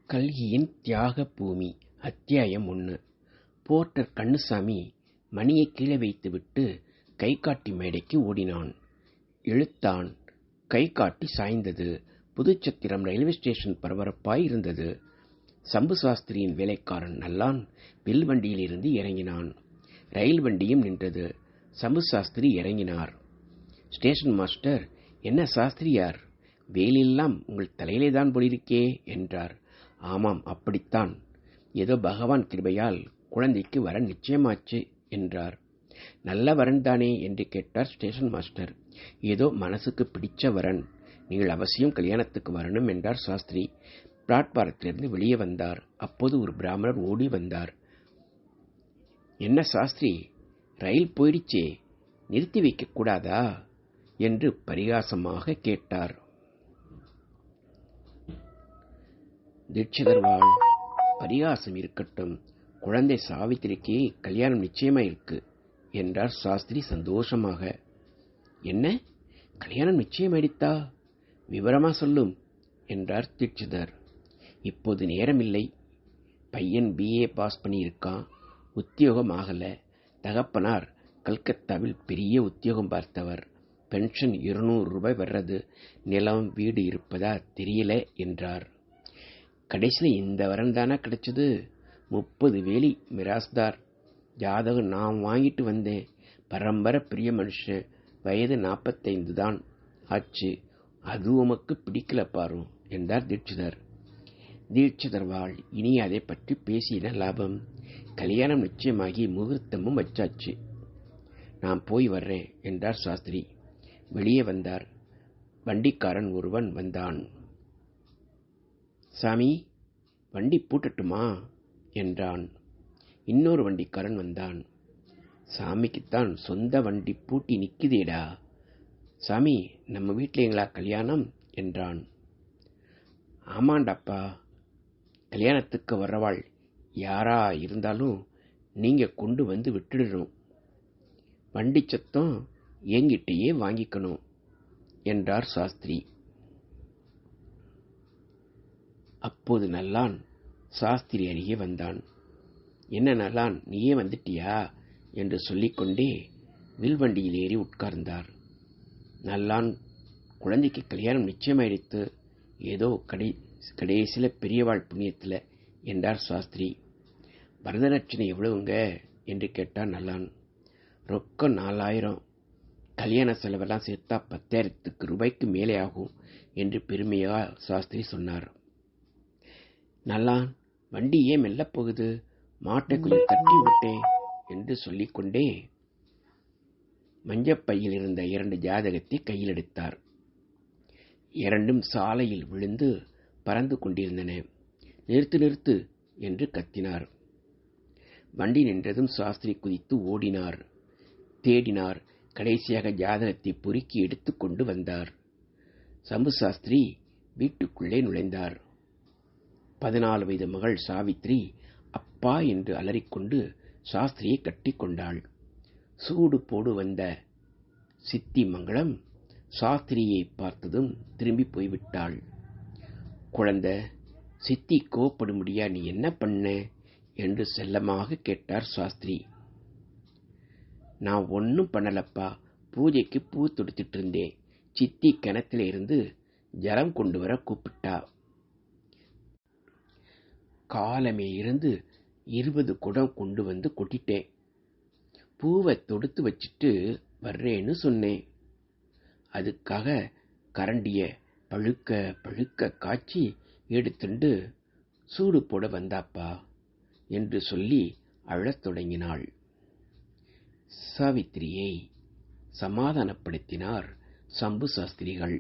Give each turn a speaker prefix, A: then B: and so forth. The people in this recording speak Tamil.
A: கல்கியின் தியாக பூமி அத்தியாயம் 1. போர்ட்டர் கண்ணுசாமி மணியை கீழே வைத்துவிட்டு கை காட்டி மேடைக்கு ஓடினான். இழுத்தான். கை காட்டி சாய்ந்தது. புதுச்சத்திரம் ரயில்வே ஸ்டேஷன் பரபரப்பாய் இருந்தது. சம்பு சாஸ்திரியின் வேலைக்காரன் நல்லான் வில் வண்டியிலிருந்து இறங்கினான். ரயில் வண்டியும் நின்றது. சம்பு சாஸ்திரி இறங்கினார். ஸ்டேஷன் மாஸ்டர், என்ன சாஸ்திரியார், வேலெல்லாம் உங்கள் தலையிலே தான் போலிருக்கே என்றார். ஆமாம், அப்படித்தான். ஏதோ பகவான் கிருபையால் குழந்தைக்கு வரன் நிச்சயமாச்சு என்றார். நல்ல வரன் தானே என்று கேட்டார் ஸ்டேஷன் மாஸ்டர். ஏதோ மனசுக்கு பிடிச்ச வரன். நீங்கள் அவசியம் கல்யாணத்துக்கு வரணும் என்றார் சாஸ்திரி. பிளாட்பாரத்திலிருந்து வெளியே வந்தார். அப்போது ஒரு பிராமணர் ஓடி வந்தார். என்ன சாஸ்திரி, ரயில் போயிடுச்சே, நிறுத்தி வைக்க கூடாதா என்று பரிகாசமாக கேட்டார். தீட்சிதர்வாள், பரிகாசம் இருக்கட்டும், குழந்தை சாவித்திரிக்கு கல்யாணம் நிச்சயமாயிருக்கு என்றார் சாஸ்திரி சந்தோஷமாக. என்ன, கல்யாணம் நிச்சயமாயிடுத்தா? விவரமா சொல்லும் என்றார் தீட்சிதர். இப்போது நேரமில்லை. பையன் BA பாஸ் பண்ணியிருக்கான். உத்தியோகம் ஆகல. தகப்பனார் கல்கத்தாவில் பெரிய உத்தியோகம் பார்த்தவர். பென்ஷன் 200 ரூபாய் வர்றது. நிலம் வீடு இருப்பதா தெரியல என்றார். கடைசியில் இந்த வரன் தானே கிடைச்சது. 30 வேலி மிராஸ்தார். ஜாதகம் நான் வாங்கிட்டு வந்தேன். பரம்பரை பெரிய மனுஷன். வயது 45 தான் ஆச்சு. அது உமக்கு பிடிக்கல பாரு என்றார் தீட்சிதர். தீட்சிதர்வாள், இனி அதை பற்றி பேசின லாபம். கல்யாணம் நிச்சயமாகி முகூர்த்தமும் வச்சாச்சு. நான் போய் வர்றேன் என்றார் சாஸ்திரி. வெளியே வந்தார். வண்டிக்காரன் ஒருவன் வந்தான். சாமி, வண்டி பூட்டட்டுமா என்றான். இன்னொரு வண்டிக்காரன் வந்தான். சாமிக்குத்தான் சொந்த வண்டி பூட்டி நிக்குதேடா. சாமி, நம்ம வீட்டில் எங்களா கல்யாணம் என்றான். ஆமாண்டாப்பா, கல்யாணத்துக்கு வர்றவாள் யாரா இருந்தாலும் நீங்க கொண்டு வந்து விட்டுடணும். வண்டி சத்தம் என்கிட்டயே வாங்கிக்கணும் என்றார் சாஸ்திரி. அப்போது நல்லான் சாஸ்திரி அருகே வந்தான். என்ன நல்லான், நீயே வந்துட்டியா என்று சொல்லிக்கொண்டே வில்வண்டியில் ஏறி உட்கார்ந்தார். நல்லான், குழந்தைக்கு கல்யாணம் நிச்சயமாயிடுத்து. ஏதோ கடைசியில் பெரியவாள் புண்ணியத்தில் என்றார் சாஸ்திரி. வரதட்சணை எவ்வளவுங்க என்று கேட்டார் நல்லான். ரொக்கம் 4000. கல்யாண செலவெல்லாம் சேர்த்தா 10,000 ரூபாய்க்கு மேலே ஆகும் என்று பெருமையாக சாஸ்திரி சொன்னார். நல்லான், வண்டி ஏன் மெல்ல போகுது, மாட்டை கொஞ்சம் தட்டி விட்டேன் என்று சொல்லிக்கொண்டே மஞ்சப்பையில் இருந்த 2 ஜாதகத்தை கையில் எடுத்தார். 2ம் சாலையில் விழுந்து பறந்து கொண்டிருந்தன. நிறுத்து நிறுத்து என்று கத்தினார். வண்டி நின்றதும் சாஸ்திரி குதித்து ஓடினார். தேடினார். கடைசியாக ஜாதகத்தை பொறுக்கி எடுத்து கொண்டு வந்தார். சம்பு சாஸ்திரி வீட்டுக்குள்ளே நுழைந்தார். 14 வயது மகள் சாவித்திரி அப்பா என்று அலறிக்கொண்டு சாஸ்திரியை கட்டி கொண்டாள். சூடு போடு வந்த சித்தி மங்களம் சாஸ்திரியை பார்த்ததும் திரும்பி போய்விட்டாள். குழந்தை, சித்தி கோவப்படும்படியா நீ என்ன பண்ண என்று செல்லமாக கேட்டார் சாஸ்திரி. நான் ஒன்னும் பண்ணலப்பா, பூஜைக்கு பூ தொடுத்துட்டு இருந்தேன். சித்தி கிணத்துல இருந்து ஜலம் கொண்டு வர கூப்பிட்டா. காலமே இருந்து 20 குடம் கொண்டு வந்து கொட்டிட்டேன். பூவை தொடுத்து வச்சிட்டு வர்றேன்னு சொன்னேன். அதுக்காக கரண்டிய பழுக்க பழுக்க காய்ச்சி எடுத்துண்டு சூடு போட வந்தாப்பா என்று சொல்லி அழத் தொடங்கினாள். சாவித்திரியை சமாதானப்படுத்தினார் சம்பு சாஸ்திரிகள்.